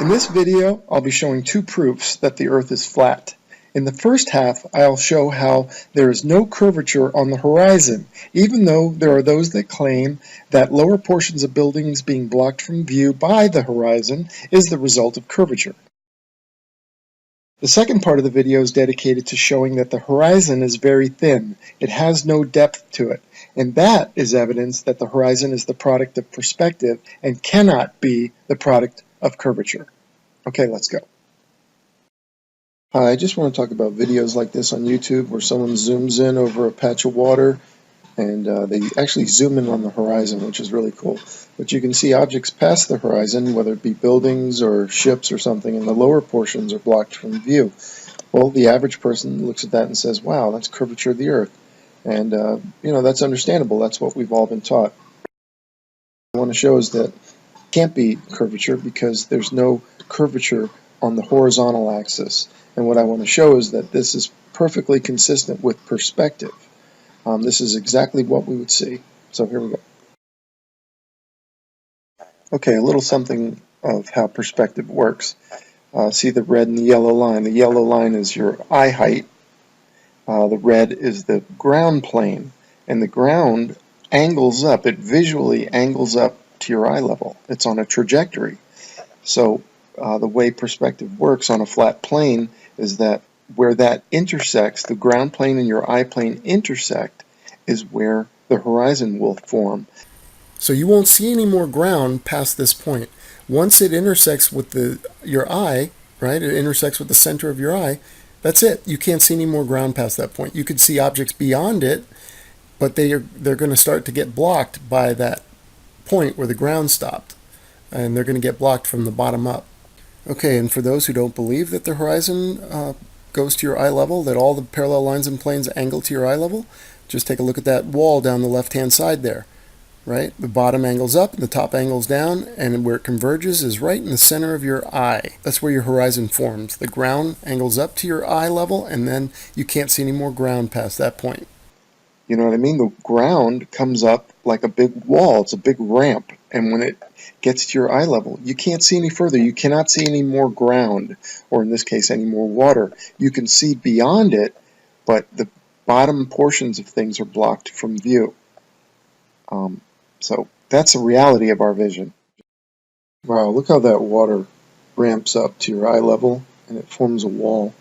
In this video, I'll be showing two proofs that the Earth is flat. In the first half, I'll show how there is no curvature on the horizon, even though there are those that claim that lower portions of buildings being blocked from view by the horizon is the result of curvature. The second part of the video is dedicated to showing that the horizon is very thin. It has no depth to it, and that is evidence that the horizon is the product of perspective and cannot be the product of curvature. Okay, let's go. Hi, I just want to talk about videos like this on YouTube where someone zooms in over a patch of water and they actually zoom in on the horizon, which is really cool. But you can see objects past the horizon, whether it be buildings or ships or something, and the lower portions are blocked from view. Well, the average person looks at that and says, wow, that's curvature of the Earth. And, that's understandable. That's what we've all been taught. What I want to show is that it can't be curvature because there's no curvature on the horizontal axis. And what I want to show is that this is perfectly consistent with perspective. This is exactly what we would see. So here we go. Okay, a little something of how perspective works. See the red and the yellow line. The yellow line is your eye height. The red is the ground plane. And the ground angles up. It visually angles up to your eye level. It's on a trajectory. So the way perspective works on a flat plane is that where that intersects, the ground plane and your eye plane intersect, is where the horizon will form. So you won't see any more ground past this point. Once it intersects with your eye, right, it intersects with the center of your eye, that's it. You can't see any more ground past that point. You could see objects beyond it, but they're going to start to get blocked by that point where the ground stopped. And they're going to get blocked from the bottom up. Okay, and for those who don't believe that the horizon goes to your eye level, that all the parallel lines and planes angle to your eye level, just take a look at that wall down the left-hand side there, right? The bottom angles up and the top angles down, and where it converges is right in the center of your eye. That's where your horizon forms. The ground angles up to your eye level, and then you can't see any more ground past that point. You know what I mean? The ground comes up like a big wall. It's a big ramp. And when it gets to your eye level, you can't see any further. You cannot see any more ground, or in this case, any more water. You can see beyond it, but the bottom portions of things are blocked from view. So that's the reality of our vision. Wow, look how that water ramps up to your eye level and it forms a wall.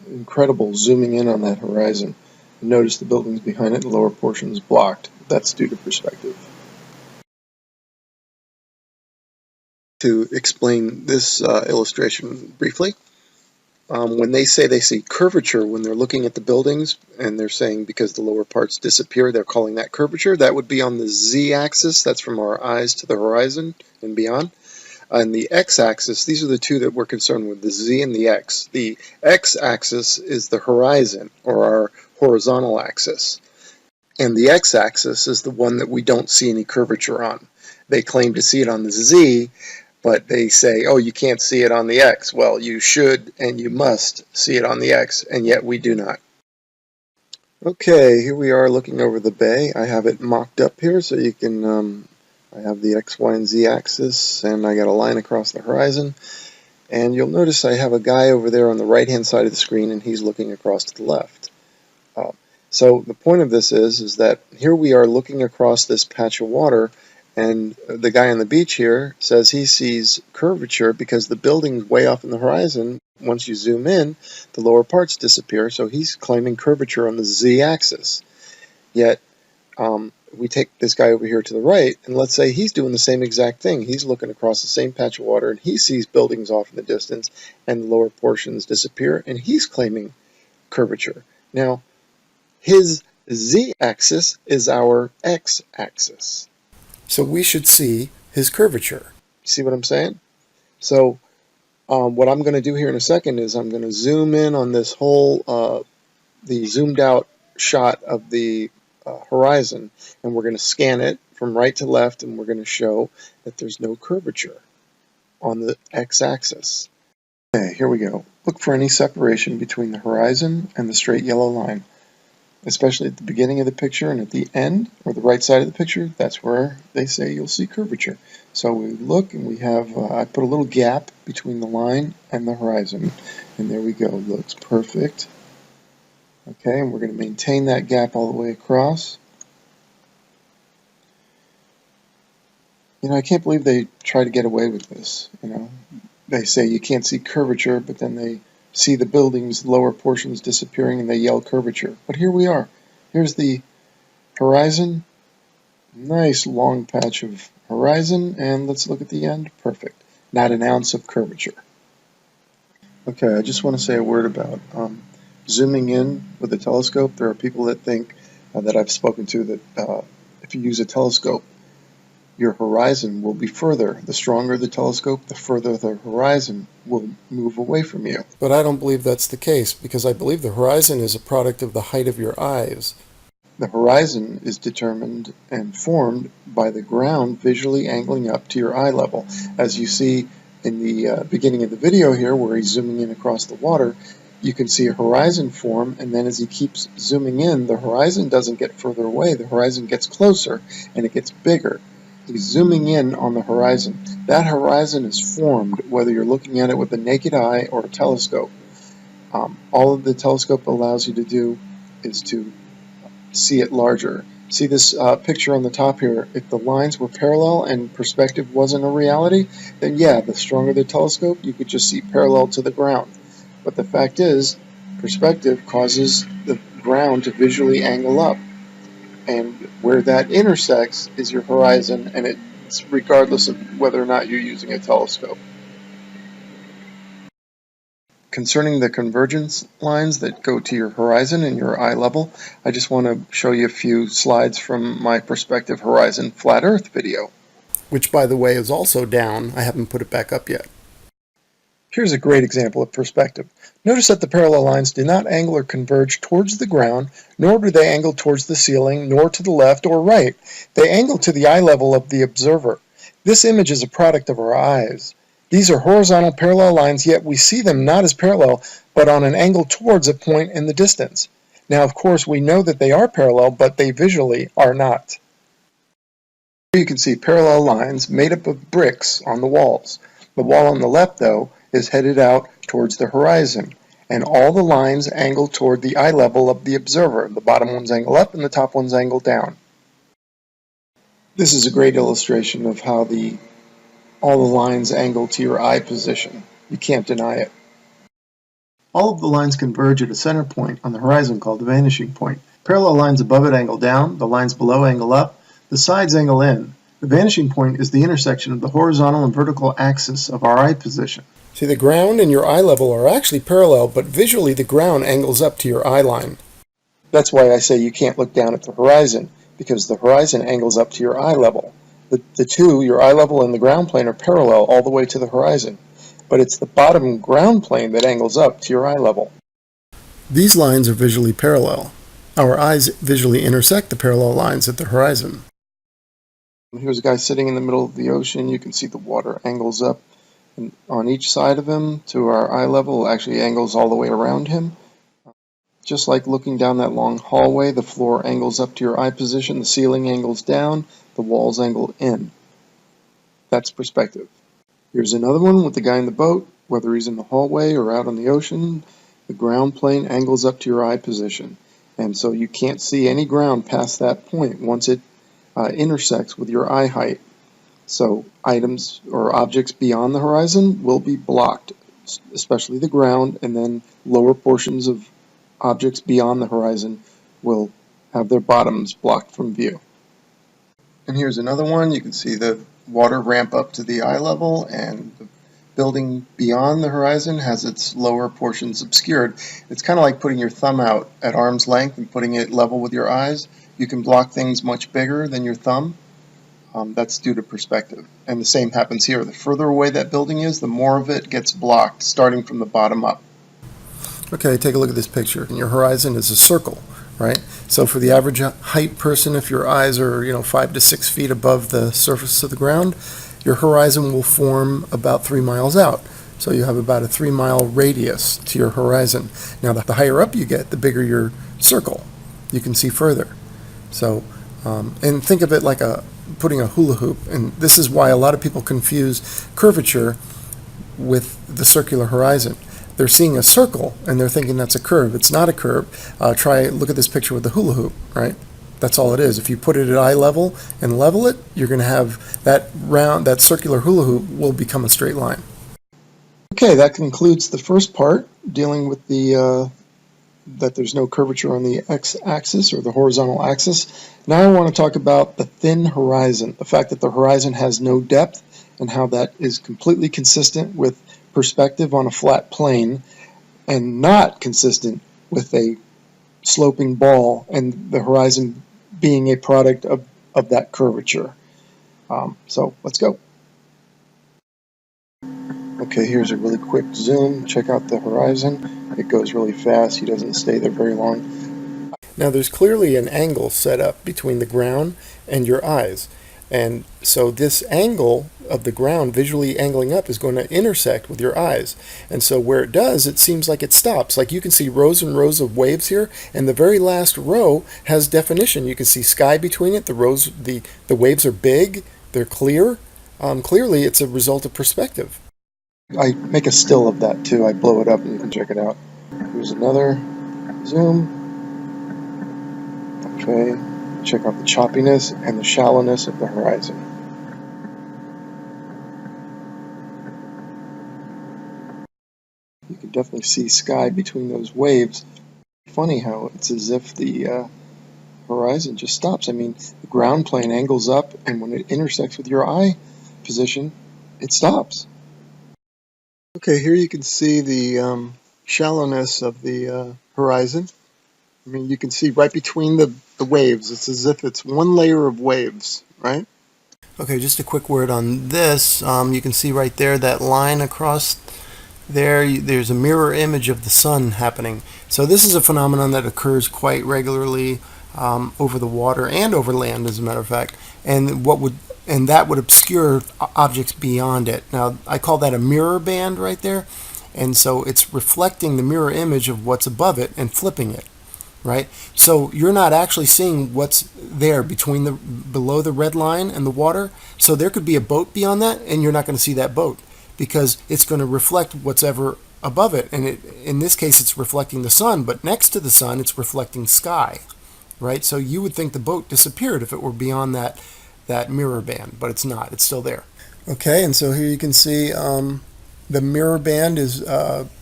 Incredible, zooming in on that horizon. Notice the buildings behind it, the lower portion is blocked. That's due to perspective. To explain this illustration briefly, when they say they see curvature when they're looking at the buildings, and they're saying because the lower parts disappear, they're calling that curvature. That would be on the z-axis. That's from our eyes to the horizon and beyond. On the x-axis, these are the two that we're concerned with, the z and the x. The x-axis is the horizon, or our horizontal axis. And the x-axis is the one that we don't see any curvature on. They claim to see it on the z, but they say, oh, you can't see it on the x. Well, you should and you must see it on the x, and yet we do not. Okay, here we are looking over the bay. I have it mocked up here so you can, I have the x, y, and z axis, and I got a line across the horizon. And you'll notice I have a guy over there on the right-hand side of the screen, and he's looking across to the left. So the point of this is that here we are looking across this patch of water, and the guy on the beach here says he sees curvature because the building's way off in the horizon. Once you zoom in, the lower parts disappear, so he's claiming curvature on the z-axis. Yet, we take this guy over here to the right, and let's say he's doing the same exact thing. He's looking across the same patch of water, and he sees buildings off in the distance, and the lower portions disappear, and he's claiming curvature. Now, his z-axis is our x-axis. So we should see his curvature. See what I'm saying? So what I'm going to do here in a second is I'm going to zoom in on this whole, the zoomed out shot of the horizon, and we're going to scan it from right to left, and we're going to show that there's no curvature on the x-axis. Okay, here we go. Look for any separation between the horizon and the straight yellow line. especially at the beginning of the picture and at the end, or the right side of the picture. That's where they say you'll see curvature. So we look and we have, I put a little gap between the line and the horizon, and there we go. Looks perfect. Okay, and we're going to maintain that gap all the way across. You know, I can't believe they try to get away with this. You know, they say you can't see curvature, but then they see the building's lower portions disappearing and they yell curvature. But here we are. Here's the horizon. Nice long patch of horizon, and let's look at the end. Perfect. Not an ounce of curvature. Okay, I just want to say a word about zooming in with a telescope. There are people that think that I've spoken to that if you use a telescope, your horizon will be further. The stronger the telescope, the further the horizon will move away from you. But I don't believe that's the case, because I believe the horizon is a product of the height of your eyes. The horizon is determined and formed by the ground visually angling up to your eye level. As you see in the beginning of the video here, where he's zooming in across the water, you can see a horizon form, and then as he keeps zooming in, the horizon doesn't get further away. The horizon gets closer, and it gets bigger. He's zooming in on the horizon. That horizon is formed whether you're looking at it with a naked eye or a telescope. All of the telescope allows you to do is to see it larger. See this picture on the top here? If the lines were parallel and perspective wasn't a reality, then yeah, the stronger the telescope, you could just see parallel to the ground. But the fact is, perspective causes the ground to visually angle up. And where that intersects is your horizon, and it's regardless of whether or not you're using a telescope. Concerning the convergence lines that go to your horizon and your eye level, I just want to show you a few slides from my perspective horizon flat Earth video. Which, by the way, is also down. I haven't put it back up yet. Here's a great example of perspective. Notice that the parallel lines do not angle or converge towards the ground, nor do they angle towards the ceiling, nor to the left or right. They angle to the eye level of the observer. This image is a product of our eyes. These are horizontal parallel lines, yet we see them not as parallel, but on an angle towards a point in the distance. Now, of course, we know that they are parallel, but they visually are not. Here you can see parallel lines made up of bricks on the walls. The wall on the left, though, is headed out towards the horizon, and all the lines angle toward the eye level of the observer. The bottom ones angle up and the top ones angle down. This is a great illustration of how all the lines angle to your eye position. You can't deny it. All of the lines converge at a center point on the horizon called the vanishing point. Parallel lines above it angle down, the lines below angle up, the sides angle in. The vanishing point is the intersection of the horizontal and vertical axis of our eye position. See, the ground and your eye level are actually parallel, but visually the ground angles up to your eye line. That's why I say you can't look down at the horizon, because the horizon angles up to your eye level. The two, your eye level and the ground plane, are parallel all the way to the horizon, but it's the bottom ground plane that angles up to your eye level. These lines are visually parallel. Our eyes visually intersect the parallel lines at the horizon. Here's a guy sitting in the middle of the ocean. You can see the water angles up and on each side of him to our eye level. Actually angles all the way around him. Just like looking down that long hallway, the floor angles up to your eye position, the ceiling angles down, the walls angle in. That's perspective. Here's another one with the guy in the boat. Whether he's in the hallway or out on the ocean, the ground plane angles up to your eye position. And so you can't see any ground past that point once it intersects with your eye height. So items or objects beyond the horizon will be blocked, especially the ground, and then lower portions of objects beyond the horizon will have their bottoms blocked from view. And here's another one. You can see the water ramp up to the eye level, and the building beyond the horizon has its lower portions obscured. It's kind of like putting your thumb out at arm's length and putting it level with your eyes. You can block things much bigger than your thumb. That's due to perspective. And the same happens here. The further away that building is, the more of it gets blocked, starting from the bottom up. Okay, take a look at this picture. And your horizon is a circle, right? So for the average height person, if your eyes are 5 to 6 feet above the surface of the ground, your horizon will form about 3 miles out. So you have about a 3-mile radius to your horizon. Now, the higher up you get, the bigger your circle. you can see further. So, and think of it like putting a hula hoop, and this is why a lot of people confuse curvature with the circular horizon. They're seeing a circle and they're thinking that's a curve. It's not a curve. Look at this picture with the hula hoop, right? That's all it is. If you put it at eye level and level it, you're going to have that circular hula hoop will become a straight line. Okay, that concludes the first part, dealing with that there's no curvature on the x-axis or the horizontal axis. Now I want to talk about the thin horizon, the fact that the horizon has no depth, and how that is completely consistent with perspective on a flat plane and not consistent with a sloping ball and the horizon being a product of that curvature. So let's go. Okay, here's a really quick zoom. Check out the horizon. It goes really fast. He doesn't stay there very long. Now there's clearly an angle set up between the ground and your eyes. And so this angle of the ground visually angling up is going to intersect with your eyes. And so where it does, it seems like it stops. Like you can see rows and rows of waves here, and the very last row has definition. You can see sky between it. The waves are big, they're clear. Clearly it's a result of perspective. I make a still of that too. I blow it up and you can check it out. Here's another zoom. Okay, check out the choppiness and the shallowness of the horizon. You can definitely see sky between those waves. Funny how it's as if the horizon just stops. I mean, the ground plane angles up, and when it intersects with your eye position, it stops. Okay, here you can see the shallowness of the horizon. I mean, you can see right between the waves. It's as if it's one layer of waves, right? Okay, just a quick word on this. You can see right there that line across there. There's a mirror image of the sun happening. So this is a phenomenon that occurs quite regularly over the water and over land, as a matter of fact. And that would obscure objects beyond it. Now, I call that a mirror band right there. And so it's reflecting the mirror image of what's above it and flipping it, right? So you're not actually seeing what's there below the red line and the water. So there could be a boat beyond that, and you're not going to see that boat because it's going to reflect what's ever above it. And in this case, it's reflecting the sun, but next to the sun, it's reflecting sky, right? So you would think the boat disappeared if it were beyond that mirror band, but it's not. It's still there. Okay, and so here you can see the mirror band is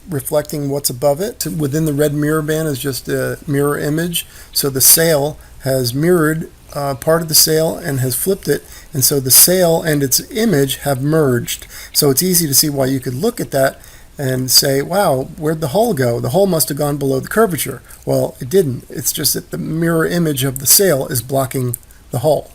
reflecting what's above it. Within the red mirror band is just a mirror image. So the sail has mirrored part of the sail and has flipped it. And so the sail and its image have merged. So it's easy to see why you could look at that and say, wow, where'd the hull go? The hull must have gone below the curvature. Well, it didn't. It's just that the mirror image of the sail is blocking the hull.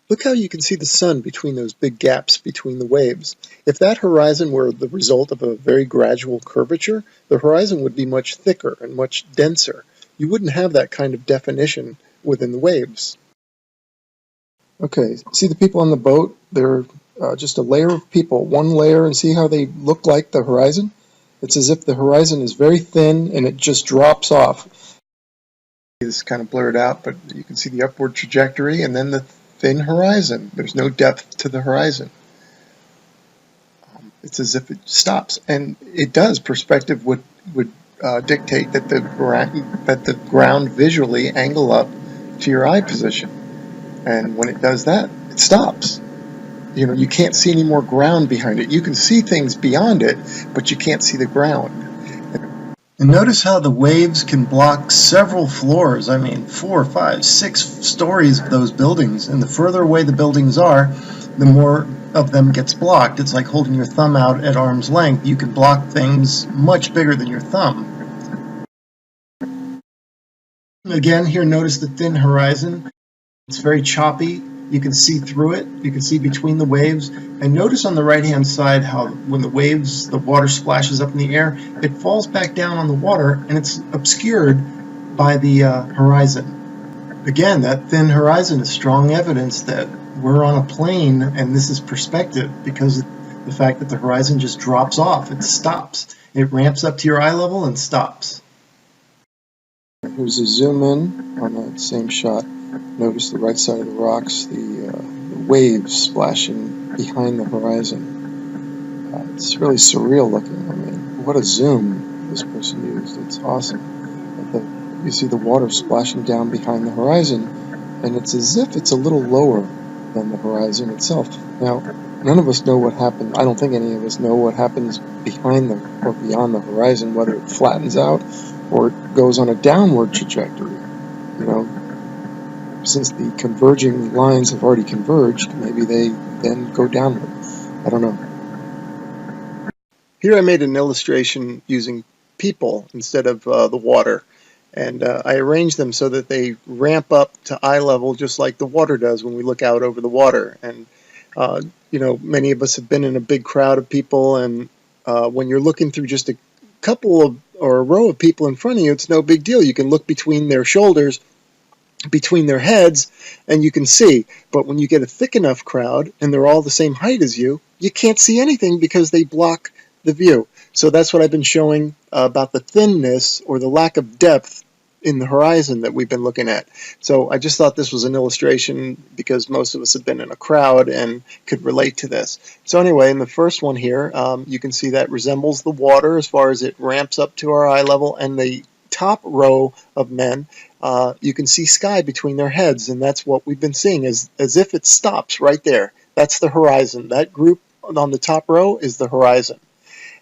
Look how you can see the sun between those big gaps between the waves. If that horizon were the result of a very gradual curvature, the horizon would be much thicker and much denser. You wouldn't have that kind of definition within the waves. Okay, see the people on the boat? They're just a layer of people, one layer, and see how they look like the horizon? It's as if the horizon is very thin and it just drops off. This is kind of blurred out, but you can see the upward trajectory and then the thin horizon. There's no depth to the horizon. It's as if it stops, and it does. Perspective would dictate that the ground visually angle up to your eye position, and when it does that, it stops. You know, you can't see any more ground behind it. You can see things beyond it, but you can't see the ground. And notice how the waves can block several floors. I mean, 4, 5, 6 stories of those buildings. And the further away the buildings are, the more of them gets blocked. It's like holding your thumb out at arm's length. You can block things much bigger than your thumb. Again, here, notice the thin horizon. It's very choppy. You can see through it. You can see between the waves. And notice on the right-hand side how when the water splashes up in the air, it falls back down on the water and it's obscured by the horizon. Again, that thin horizon is strong evidence that we're on a plane and this is perspective because of the fact that the horizon just drops off. It stops. It ramps up to your eye level and stops. Here's a zoom in on that same shot. Notice the right side of the rocks, the waves splashing behind the horizon. It's really surreal looking. I mean, what a zoom this person used. It's awesome. You see the water splashing down behind the horizon, and it's as if it's a little lower than the horizon itself. Now, none of us know what happens. I don't think any of us know what happens behind or beyond the horizon, whether it flattens out or it goes on a downward trajectory. You know, since the converging lines have already converged, maybe they then go downward. I don't know. Here I made an illustration using people instead of the water. And I arranged them so that they ramp up to eye level just like the water does when we look out over the water. And, you know, many of us have been in a big crowd of people, and when you're looking through just a couple of or a row of people in front of you, it's no big deal. You can look between their shoulders, between their heads, and you can see. But when you get a thick enough crowd and they're all the same height as you, you can't see anything because they block the view. So that's what I've been showing about the thinness or the lack of depth in the horizon that we've been looking at. So I just thought this was an illustration because most of us have been in a crowd and could relate to this. So anyway, in the first one here, you can see that resembles the water as far as it ramps up to our eye level, and the top row of men, you can see sky between their heads, and that's what we've been seeing, as if it stops right there. That's the horizon. That group on the top row is the horizon.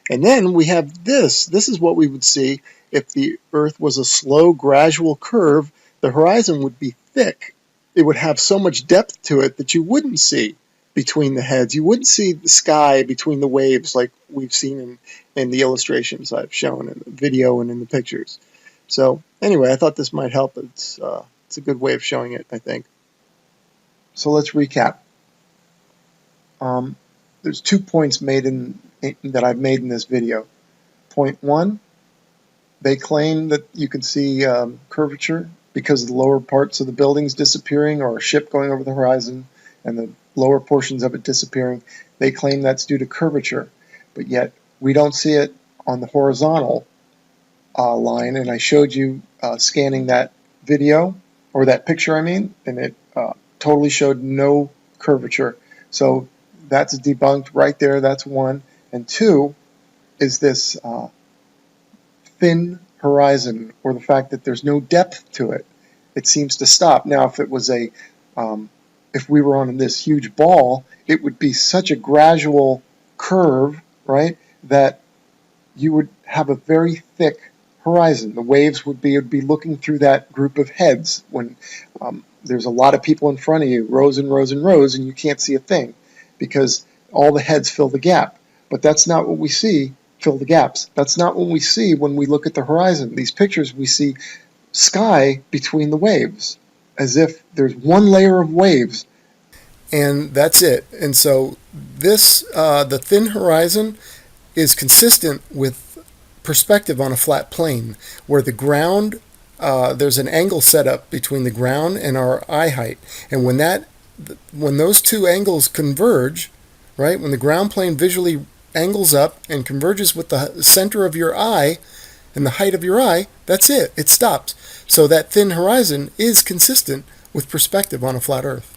And then we have this. This is what we would see if the Earth was a slow, gradual curve. The horizon would be thick. It would have so much depth to it that you wouldn't see between the heads. You wouldn't see the sky between the waves like we've seen in the illustrations I've shown in the video and in the pictures. So anyway, I thought this might help. It's a good way of showing it, I think. So let's recap. There's 2 points that I've made in this video. Point 1, they claim that you can see curvature because the lower parts of the buildings disappearing, or a ship going over the horizon and the lower portions of it disappearing. They claim that's due to curvature, but yet we don't see it on the horizontal line, and I showed you scanning that video, or that picture I mean, and it totally showed no curvature. So that's debunked right there. That's one. And two is this thin horizon, or the fact that there's no depth to it. It seems to stop. Now, if it was if we were on this huge ball, it would be such a gradual curve, right, that you would have a very thick horizon. The waves would be looking through that group of heads when there's a lot of people in front of you, rows and rows and rows, and you can't see a thing because all the heads fill the gap. But that's not what we see, fill the gaps. That's not what we see when we look at the horizon. These pictures, we see sky between the waves, as if there's one layer of waves. And that's it. And so this, the thin horizon is consistent with perspective on a flat plane, where the ground, there's an angle set up between the ground and our eye height. And when those two angles converge, right, when the ground plane visually angles up and converges with the center of your eye and the height of your eye, that's it. It stops. So that thin horizon is consistent with perspective on a flat Earth.